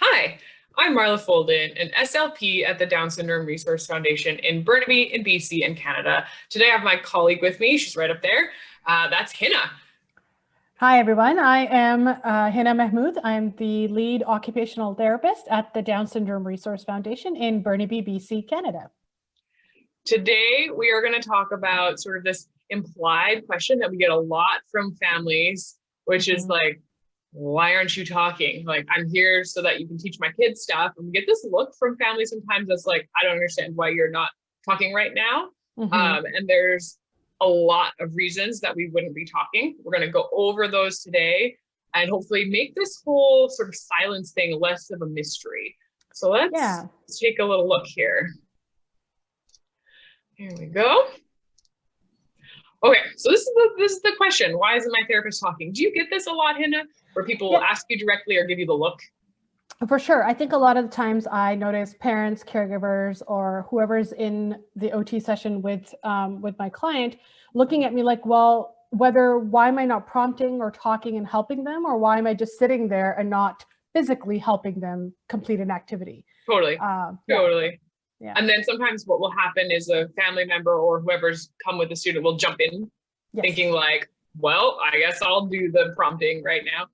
Hi, I'm Marla Folden, an SLP at the Down Syndrome Resource Foundation in Burnaby, in BC, in Canada. Today I have my colleague with me. She's right up there. That's Hina. Hi, everyone. I am Hina Mahmood. I'm the lead occupational therapist at the Down Syndrome Resource Foundation in Burnaby, BC, Canada. Today we are going to talk about sort of this implied question that we get a lot from families, which is like, why aren't you talking? Like, I'm here so that you can teach my kids stuff. And we get this look from families sometimes that's like, I don't understand why you're not talking right now. And there's a lot of reasons that we wouldn't be talking. We're going to go over those today and hopefully make this whole sort of silence thing less of a mystery. So let's take a little look here. Here we go. Okay, so this is the question. Why isn't my therapist talking? Do you get this a lot, Hina, where people ask you directly or give you the look? For sure. I think a lot of the times I notice parents, caregivers, or whoever's in the OT session with my client looking at me like, well, why am I not prompting or talking and helping them, or why am I just sitting there and not physically helping them complete an activity? Totally. Yeah. And then sometimes what will happen is a family member or whoever's come with the student will jump in thinking like, well, I guess I'll do the prompting right now.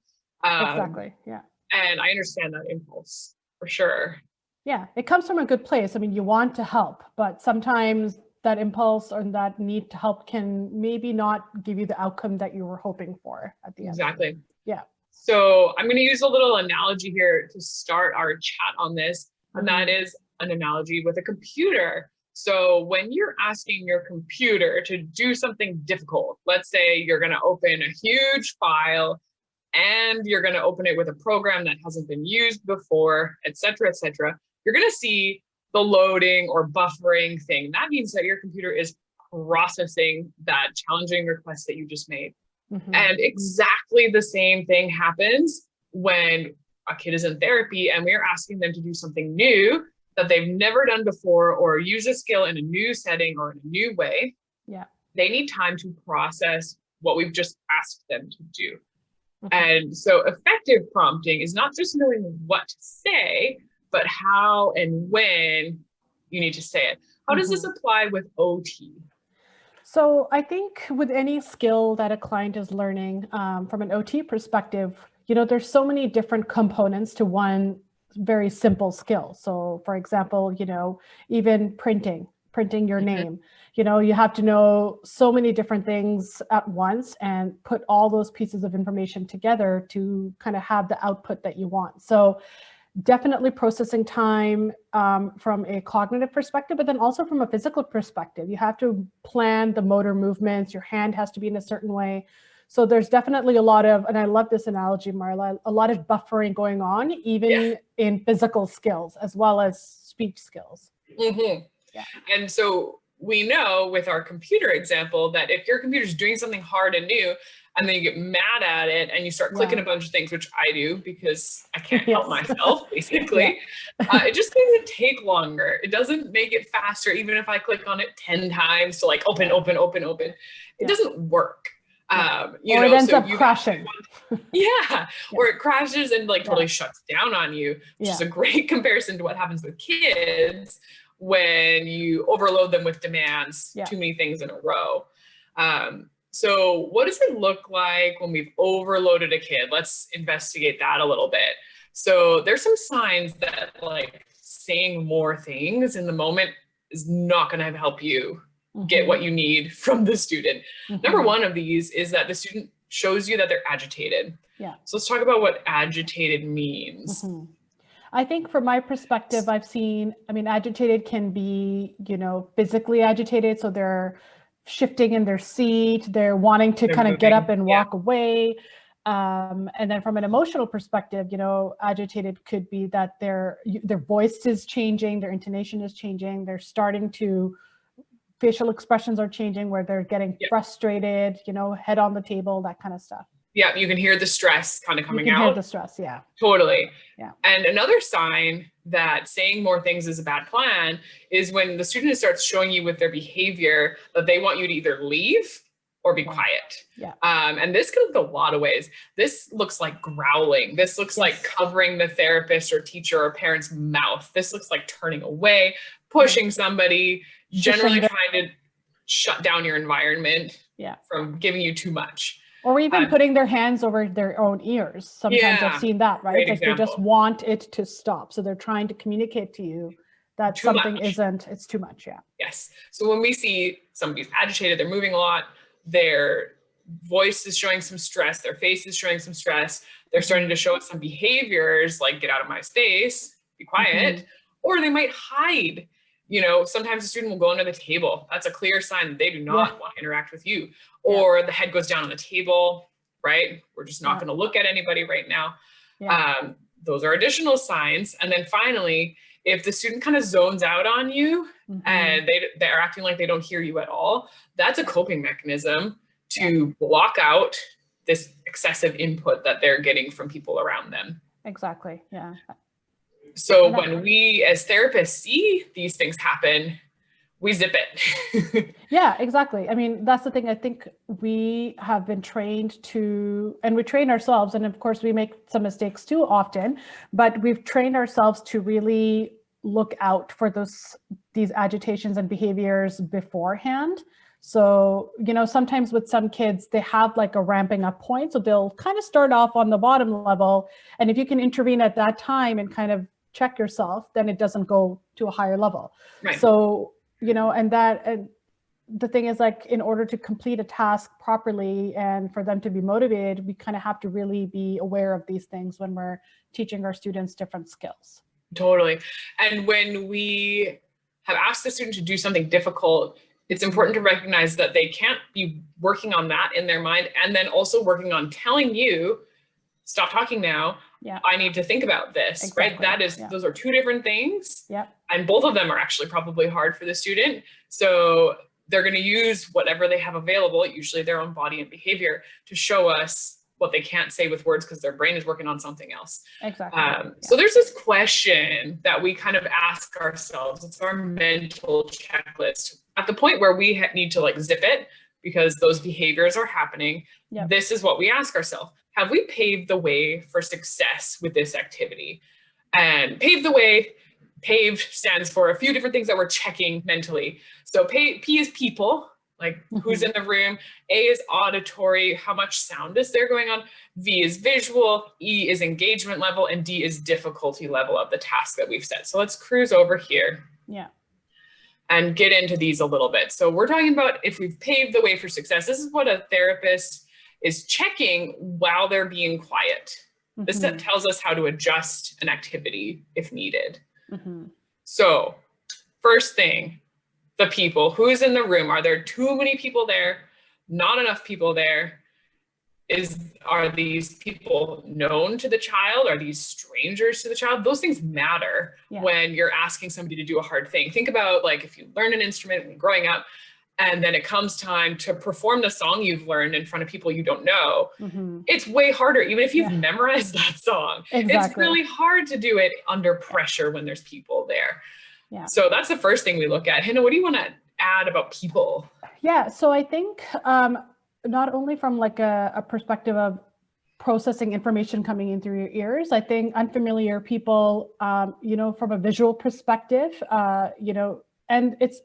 Exactly. Yeah. And I understand that impulse for sure. Yeah. It comes from a good place. I mean, you want to help, but sometimes that impulse or that need to help can maybe not give you the outcome that you were hoping for at the end. Exactly. Yeah. So I'm going to use a little analogy here to start our chat on this. And that is an analogy with a computer. So when you're asking your computer to do something difficult, let's say you're going to open a huge file and you're going to open it with a program that hasn't been used before, et cetera, you're going to see the loading or buffering thing. That means that your computer is processing that challenging request that you just made. And exactly the same thing happens when a kid is in therapy and we're asking them to do something new that they've never done before or use a skill in a new setting or in a new way. Yeah. They need time to process what we've just asked them to do. And so effective prompting is not just knowing what to say, but how and when you need to say it. How does this apply with OT? So I think with any skill that a client is learning from an OT perspective, there's so many different components to one very simple skill. So for example, even printing your name, you have to know so many different things at once and put all those pieces of information together to kind of have the output that you want. So definitely processing time from a cognitive perspective, but then also from a physical perspective. You have to plan the motor movements. Your hand has to be in a certain way. So there's definitely a lot of, and I love this analogy, Marla, a lot of buffering going on, even in physical skills as well as speech skills. Yeah. And so we know with our computer example that if your computer's doing something hard and new, and then you get mad at it and you start clicking a bunch of things, which I do because I can't help myself, basically. It just makes it take longer. It doesn't make it faster, even if I click on it 10 times to like open. It doesn't work. Or it ends up crashing. Or it crashes and like totally shuts down on you, which is a great comparison to what happens with kids when you overload them with demands, too many things in a row. So what does it look like when we've overloaded a kid? Let's investigate that a little bit. So there's some signs that like saying more things in the moment is not going to help you get what you need from the student. Number one of these is that the student shows you that they're agitated. So let's talk about what agitated means. I think from my perspective, agitated can be, physically agitated. So they're shifting in their seat, they're wanting to kind of get up and walk away. And then from an emotional perspective, agitated could be that their voice is changing, their intonation is changing, they're starting to, facial expressions are changing where they're getting frustrated, head on the table, that kind of stuff. Yeah, you can hear the stress kind of coming out. You can hear the stress, Totally. Yeah. And another sign that saying more things is a bad plan is when the student starts showing you with their behavior that they want you to either leave or be quiet. Yeah. And this can look a lot of ways. This looks like growling. This looks like covering the therapist or teacher or parent's mouth. This looks like turning away, pushing somebody, generally trying to shut down your environment from giving you too much. Or even putting their hands over their own ears. Sometimes I've seen that, right? Great like example. They just want it to stop. So they're trying to communicate to you that Too something much. it's too much. Yeah. Yes. So when we see somebody's agitated, they're moving a lot, their voice is showing some stress, their face is showing some stress, they're starting to show us some behaviors like get out of my space, be quiet, or they might hide. You know, sometimes a student will go under the table. That's a clear sign that they do not want to interact with you. Or the head goes down on the table, right? We're just not going to look at anybody right now. Those are additional signs. And then finally, if the student kind of zones out on you and they're acting like they don't hear you at all, that's a coping mechanism to block out this excessive input that they're getting from people around them. Exactly. Yeah. So when we as therapists see these things happen, we zip it. Yeah, exactly. I mean, that's the thing. I think we have been trained to, and we train ourselves, and of course we make some mistakes too often, but we've trained ourselves to really look out for these agitations and behaviors beforehand. So, you know, sometimes with some kids, they have like a ramping up point. So they'll kind of start off on the bottom level. And if you can intervene at that time and kind of check yourself, then it doesn't go to a higher level. Right. So, you know, and the thing is, like, in order to complete a task properly and for them to be motivated, we kind of have to really be aware of these things when we're teaching our students different skills. Totally. And when we have asked the student to do something difficult, it's important to recognize that they can't be working on that in their mind and then also working on telling you, stop talking now. Yeah. I need to think about this, right? That is, those are two different things. Yeah. And both of them are actually probably hard for the student. So they're going to use whatever they have available, usually their own body and behavior, to show us what they can't say with words because their brain is working on something else. Exactly. So there's this question that we kind of ask ourselves. It's our mental checklist. At the point where we need to like zip it because those behaviors are happening, this is what we ask ourselves. Have we paved the way for success with this activity? And paved the way, paved stands for a few different things that we're checking mentally. So P is people, like who's in the room. A is auditory, how much sound is there going on. V is visual, E is engagement level, and D is difficulty level of the task that we've set. So let's cruise over here. Yeah. And get into these a little bit. So we're talking about if we've paved the way for success. This is what a therapist is checking while they're being quiet. This tells us how to adjust an activity if needed. So first thing, the people, who's in the room? Are there too many people there? Not enough people there? Are these people known to the child? Are these strangers to the child? Those things matter when you're asking somebody to do a hard thing. Think about like if you learn an instrument when growing up, and then it comes time to perform the song you've learned in front of people you don't know. It's way harder, even if you've memorized that song. It's really hard to do it under pressure when there's people there. So that's the first thing we look at. Hina, what do you want to add about people? Yeah, so I think not only from like a perspective of processing information coming in through your ears, I think unfamiliar people, you know, from a visual perspective, you know, and it's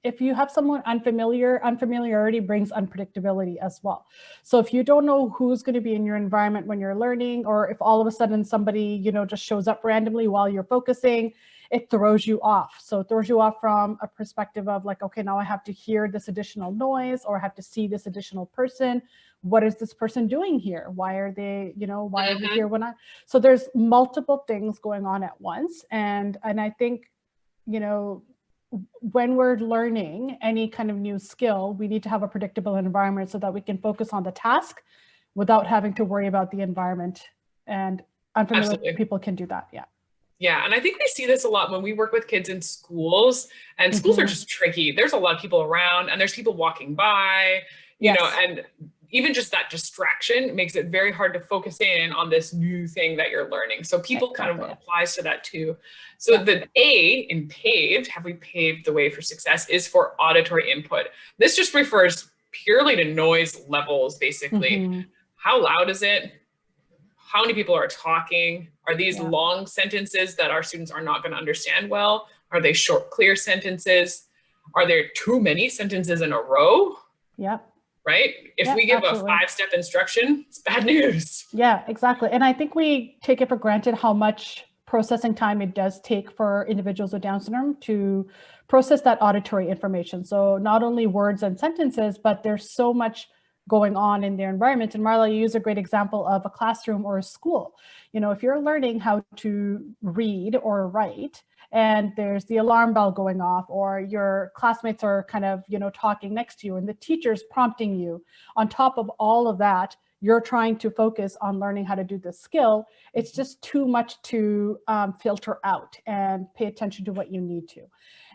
if you have someone unfamiliar, unfamiliarity brings unpredictability as well. So if you don't know who's going to be in your environment when you're learning, or if all of a sudden somebody, you know, just shows up randomly while you're focusing, it throws you off. So it throws you off from a perspective of like, okay, now I have to hear this additional noise, or I have to see this additional person. What is this person doing here? Why are they, you know, why are they here when so there's multiple things going on at once. And I think, you know, when we're learning any kind of new skill, we need to have a predictable environment so that we can focus on the task without having to worry about the environment. And unfamiliar people can do that. Yeah. Yeah. And I think we see this a lot when we work with kids in schools, and schools are just tricky. There's a lot of people around and there's people walking by, you know, and even just that distraction makes it very hard to focus in on this new thing that you're learning. So people kind of applies to that too. So the A in paved, have we paved the way for success, is for auditory input. This just refers purely to noise levels, basically. How loud is it? How many people are talking? Are these long sentences that our students are not going to understand well? Are they short, clear sentences? Are there too many sentences in a row? Yep. Right? If we give a 5-step instruction, it's bad news. Yeah, exactly. And I think we take it for granted how much processing time it does take for individuals with Down syndrome to process that auditory information. So not only words and sentences, but there's so much going on in their environment. And Marla, you use a great example of a classroom or a school. You know, if you're learning how to read or write, and there's the alarm bell going off, or your classmates are kind of, you know, talking next to you, and the teacher's prompting you, on top of all of that, you're trying to focus on learning how to do this skill. It's just too much to filter out and pay attention to what you need to.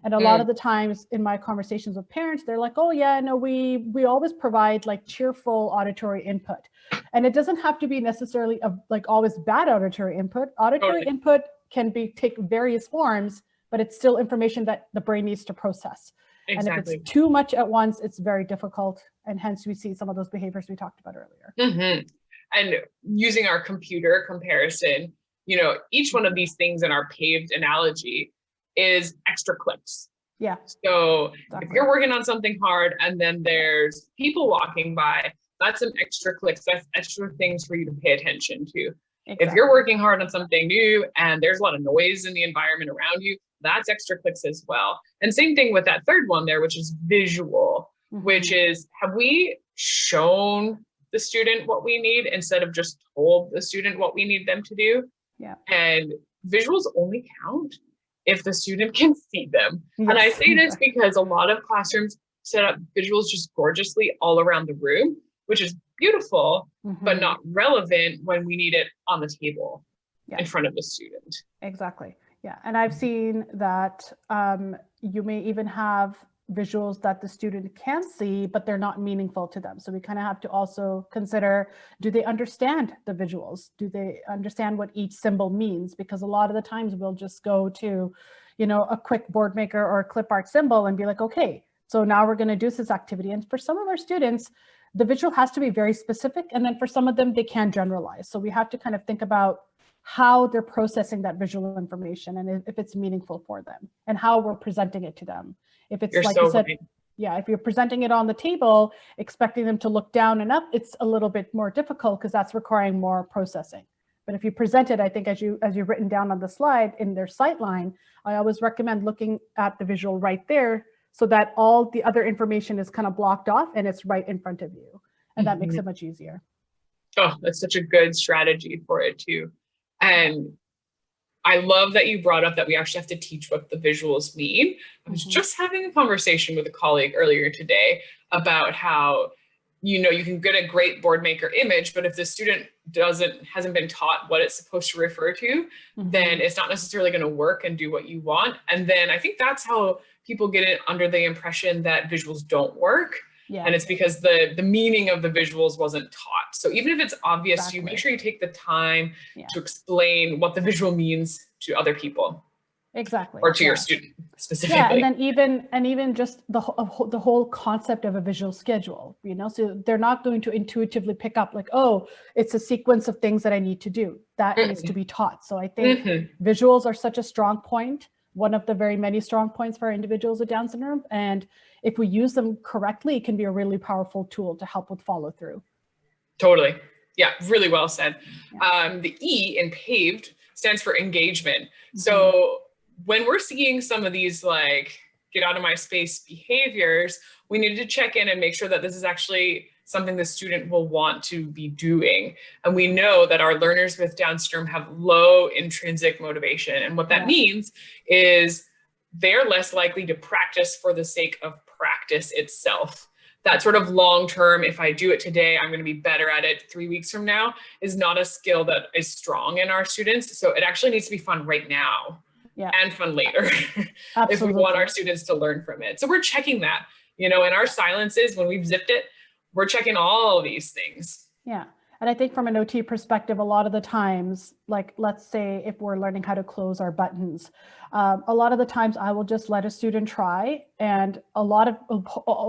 And a lot of the times in my conversations with parents, they're like, oh yeah, no, we always provide like cheerful auditory input. And it doesn't have to be necessarily like always bad auditory input. Auditory input can take various forms, but it's still information that the brain needs to process. Exactly. And if it's too much at once, it's very difficult. And hence we see some of those behaviors we talked about earlier. And using our computer comparison, you know, each one of these things in our paved analogy is extra clicks. Yeah. So if you're working on something hard and then there's people walking by, that's some extra clicks. That's extra things for you to pay attention to. If you're working hard on something new and there's a lot of noise in the environment around you, that's extra clicks as well. And same thing with that third one there, which is visual, which is, have we shown the student what we need instead of just told the student what we need them to do? Yeah. And visuals only count if the student can see them. Yes. And I say this because a lot of classrooms set up visuals just gorgeously all around the room, which is beautiful, but not relevant when we need it on the table in front of the student. Exactly. Yeah. And I've seen that you may even have visuals that the student can see, but they're not meaningful to them. So we kind of have to also consider, do they understand the visuals? Do they understand what each symbol means? Because a lot of the times we'll just go to, you know, a quick board maker or a clip art symbol and be like, okay, so now we're going to do this activity. And for some of our students, the visual has to be very specific. And then for some of them, they can generalize. So we have to kind of think about how they're processing that visual information and if it's meaningful for them and how we're presenting it to them. If it's like you said, if you're presenting it on the table, expecting them to look down and up, it's a little bit more difficult because that's requiring more processing. But if you present it, I think as you've written down on the slide in their sight line, I always recommend looking at the visual right there so that all the other information is kind of blocked off and it's right in front of you. And that makes it much easier. Oh, that's such a good strategy for it too. And I love that you brought up that we actually have to teach what the visuals mean. I was just having a conversation with a colleague earlier today about how, you know, you can get a great board maker image, but if the student hasn't been taught what it's supposed to refer to, then it's not necessarily going to work and do what you want. And then I think that's how people get it under the impression that visuals don't work. Yeah. And it's because the meaning of the visuals wasn't taught. So even if it's obvious to you, make sure you take the time to explain what the visual means to other people. Exactly. Or to your student specifically. Yeah, and then even just the whole concept of a visual schedule, you know, so they're not going to intuitively pick up like, oh, it's a sequence of things that I need to do. That needs to be taught. So I think visuals are such a strong point, one of the very many strong points for individuals with Down syndrome. And if we use them correctly, it can be a really powerful tool to help with follow through. Totally. Yeah, really well said. Yeah. The E in paved stands for engagement. So when we're seeing some of these like get out of my space behaviors, we need to check in and make sure that this is actually something the student will want to be doing. And we know that our learners with Down syndrome have low intrinsic motivation. And what that means is they're less likely to practice for the sake of practice itself. That sort of long-term, if I do it today, I'm going to be better at it 3 weeks from now, is not a skill that is strong in our students. So it actually needs to be fun right now. And fun later if we want our students to learn from it. So we're checking that, you know, in our silences, when we've zipped it, we're checking all these things. Yeah. And I think from an OT perspective, a lot of the times, like let's say if we're learning how to close our buttons, a lot of the times I will just let a student try, and a lot of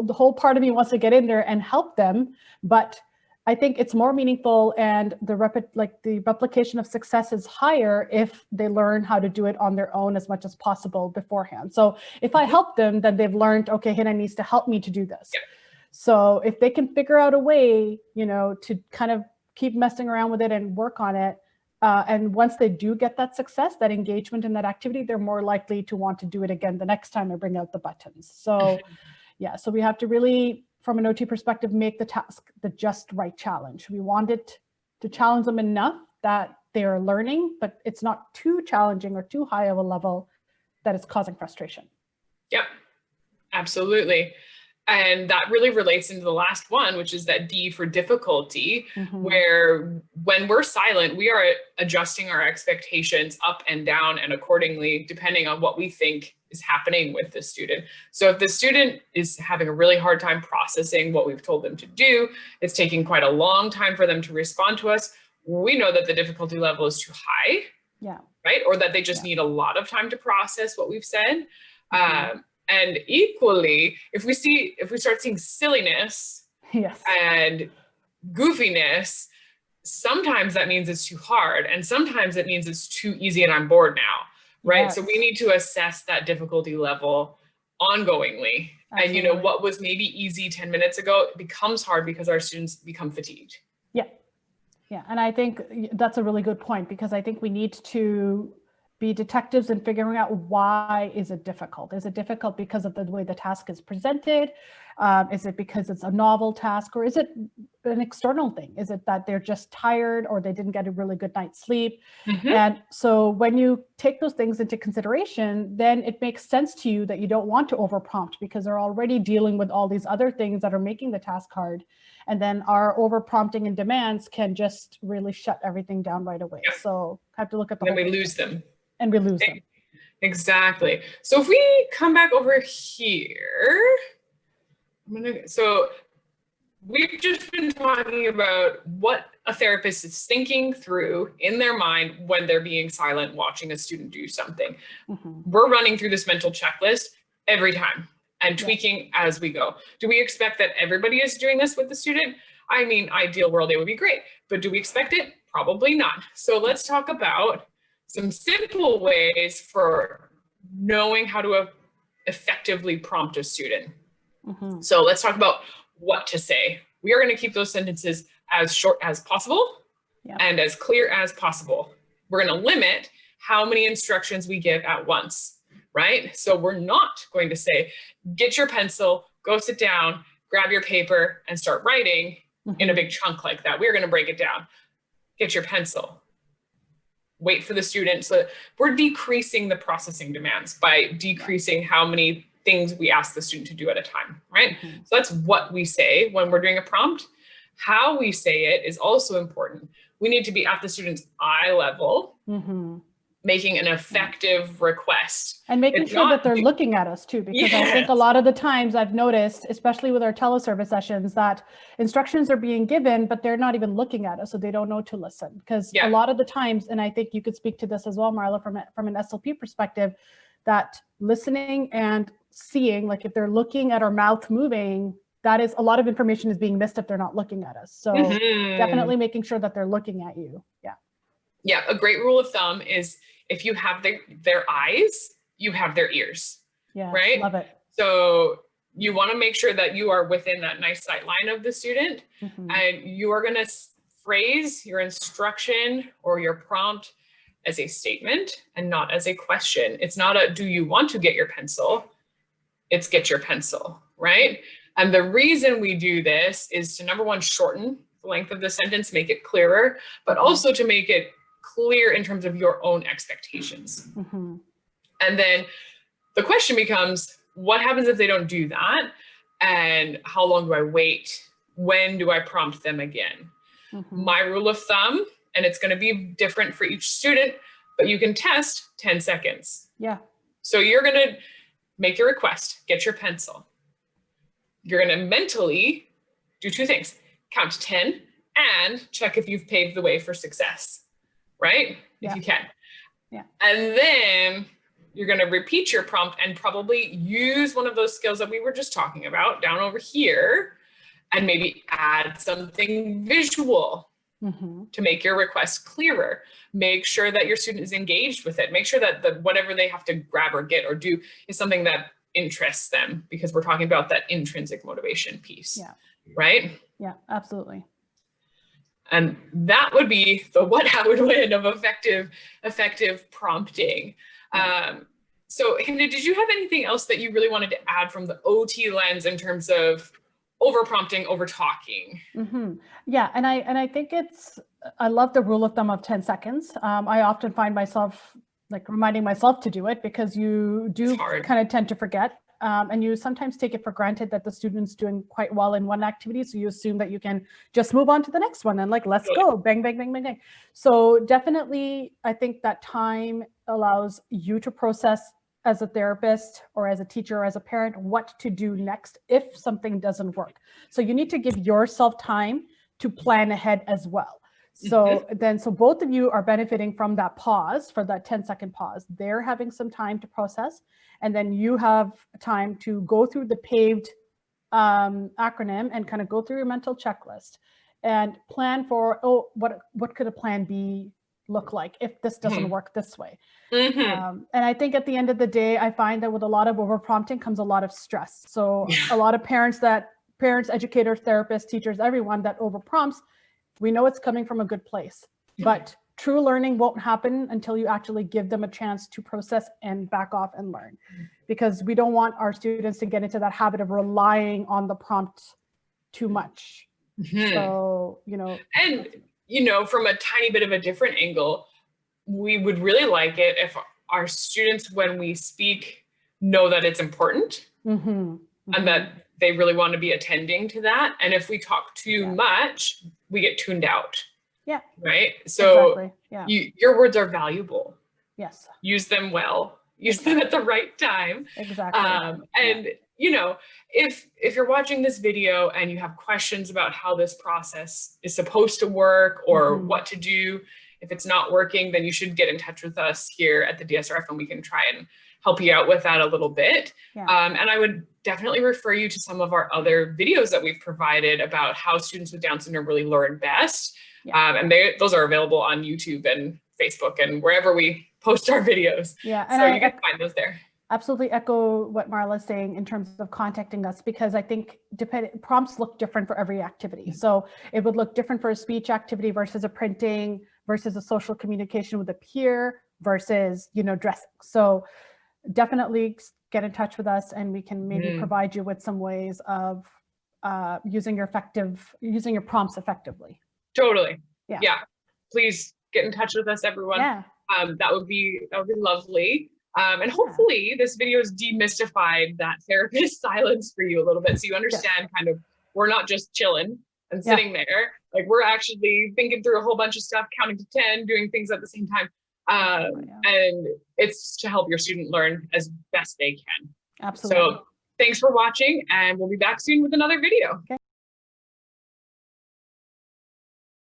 the whole part of me wants to get in there and help them, but I think it's more meaningful, and the replication of success is higher if they learn how to do it on their own as much as possible beforehand. So if I help them, then they've learned, okay, Hina needs to help me to do this. Yeah. So if they can figure out a way, to kind of keep messing around with it and work on it, and once they do get that success, that engagement in that activity, they're more likely to want to do it again the next time I bring out the buttons. So yeah, so we have to really, from an OT perspective, make the task the just right challenge. We want it to challenge them enough that they are learning, but it's not too challenging or too high of a level that it's causing frustration. Yep, absolutely. And that really relates into the last one, which is that D for difficulty, where when we're silent, we are adjusting our expectations up and down and accordingly, depending on what we think is happening with the student. So if the student is having a really hard time processing what we've told them to do, it's taking quite a long time for them to respond to us, we know that the difficulty level is too high, right? Or that they just need a lot of time to process what we've said. And equally, if we start seeing silliness and goofiness, sometimes that means it's too hard, and sometimes it means it's too easy and I'm bored now, right? Yes. So we need to assess that difficulty level ongoingly. Absolutely. And what was maybe easy 10 minutes ago becomes hard because our students become fatigued. Yeah, and I think that's a really good point, because I think we need to be detectives in figuring out, why is it difficult? Is it difficult because of the way the task is presented? Is it because it's a novel task, or is it an external thing? Is it that they're just tired, or they didn't get a really good night's sleep? And so when you take those things into consideration, then it makes sense to you that you don't want to overprompt, because they're already dealing with all these other things that are making the task hard. And then our overprompting and demands can just really shut everything down right away. So I have to look at the whole thing. Then we lose them. And we lose them. Exactly. So if we come back over here, so we've just been talking about what a therapist is thinking through in their mind when they're being silent, watching a student do something. We're running through this mental checklist every time and tweaking as we go. Do we expect that everybody is doing this with the student? I mean, ideal world, it would be great, but do we expect it? Probably not. So let's talk about some simple ways for knowing how to effectively prompt a student. So let's talk about what to say. We are going to keep those sentences as short as possible and as clear as possible. We're going to limit how many instructions we give at once, right? So we're not going to say, get your pencil, go sit down, grab your paper, and start writing in a big chunk like that. We're going to break it down. Get your pencil. Wait for the student. So we're decreasing the processing demands by decreasing how many things we ask the student to do at a time, right? So that's what we say when we're doing a prompt. How we say it is also important. We need to be at the student's eye level, making an effective request. And making sure that they're looking at us too, because I think a lot of the times I've noticed, especially with our teleservice sessions, that instructions are being given, but they're not even looking at us, so they don't know to listen. Because a lot of the times, and I think you could speak to this as well, Marla, from an SLP perspective, that listening and seeing, like if they're looking at our mouth moving, that is a lot of information is being missed if they're not looking at us. So definitely making sure that they're looking at you. Yeah, a great rule of thumb is if you have their eyes, you have their ears. Right? Love it. So you want to make sure that you are within that nice sight line of the student, and you are going to phrase your instruction or your prompt as a statement and not as a question. It's not a, do you want to get your pencil? It's get your pencil, right? And the reason we do this is to, number one, shorten the length of the sentence, make it clearer, but also to make it clear in terms of your own expectations. And then the question becomes, what happens if they don't do that? And how long do I wait? When do I prompt them again? My rule of thumb, and it's going to be different for each student, but you can test 10 seconds. So you're going to make your request, get your pencil. You're going to mentally do two things, count to 10 and check if you've paved the way for success, right? Yeah. If you can. Yeah. And then you're going to repeat your prompt and probably use one of those skills that we were just talking about down over here, and maybe add something visual to make your request clearer. Make sure that your student is engaged with it. Make sure that whatever they have to grab or get or do is something that interests them, because we're talking about that intrinsic motivation piece, right? Yeah, absolutely. And that would be the what, how, and when of effective prompting. So Hina, did you have anything else that you really wanted to add from the OT lens in terms of over prompting, over talking? Yeah, and I think I love the rule of thumb of 10 seconds. I often find myself like reminding myself to do it, because you do kind of tend to forget. And you sometimes take it for granted that the student's doing quite well in one activity. So you assume that you can just move on to the next one and like, let's go, bang, bang, bang, bang, bang. So definitely, I think that time allows you to process as a therapist or as a teacher or as a parent, what to do next if something doesn't work. So you need to give yourself time to plan ahead as well. So so both of you are benefiting from that pause, for that 10-second pause. They're having some time to process, and then you have time to go through the paved acronym and kind of go through your mental checklist and plan for, what could a plan B look like if this doesn't work this way? And I think at the end of the day, I find that with a lot of over prompting comes a lot of stress. So a lot of parents, educators, therapists, teachers, everyone that over prompts, we know it's coming from a good place, but true learning won't happen until you actually give them a chance to process and back off and learn, because we don't want our students to get into that habit of relying on the prompt too much. So, and, from a tiny bit of a different angle, we would really like it if our students, when we speak, know that it's important and that they really want to be attending to that. And if we talk too much, we get tuned out. Yeah. Right. So your words are valuable. Yes. Use them well. Use them at the right time. Exactly. And if you're watching this video and you have questions about how this process is supposed to work or what to do, if it's not working, then you should get in touch with us here at the DSRF and we can try and help you out with that a little bit. And I would definitely refer you to some of our other videos that we've provided about how students with Down syndrome really learn best. And those are available on YouTube and Facebook and wherever we post our videos. So you can find those there. Absolutely echo what Marla is saying in terms of contacting us, because I think prompts look different for every activity. So it would look different for a speech activity versus a printing versus a social communication with a peer versus, dressing. So definitely get in touch with us and we can maybe provide you with some ways of using your prompts effectively. Totally. Yeah. Please get in touch with us, everyone. That would be lovely. And hopefully this video has demystified that therapist silence for you a little bit. So you understand kind of, we're not just chilling and sitting there. Like we're actually thinking through a whole bunch of stuff, counting to 10, doing things at the same time. And it's to help your student learn as best they can. Absolutely. So thanks for watching, and we'll be back soon with another video.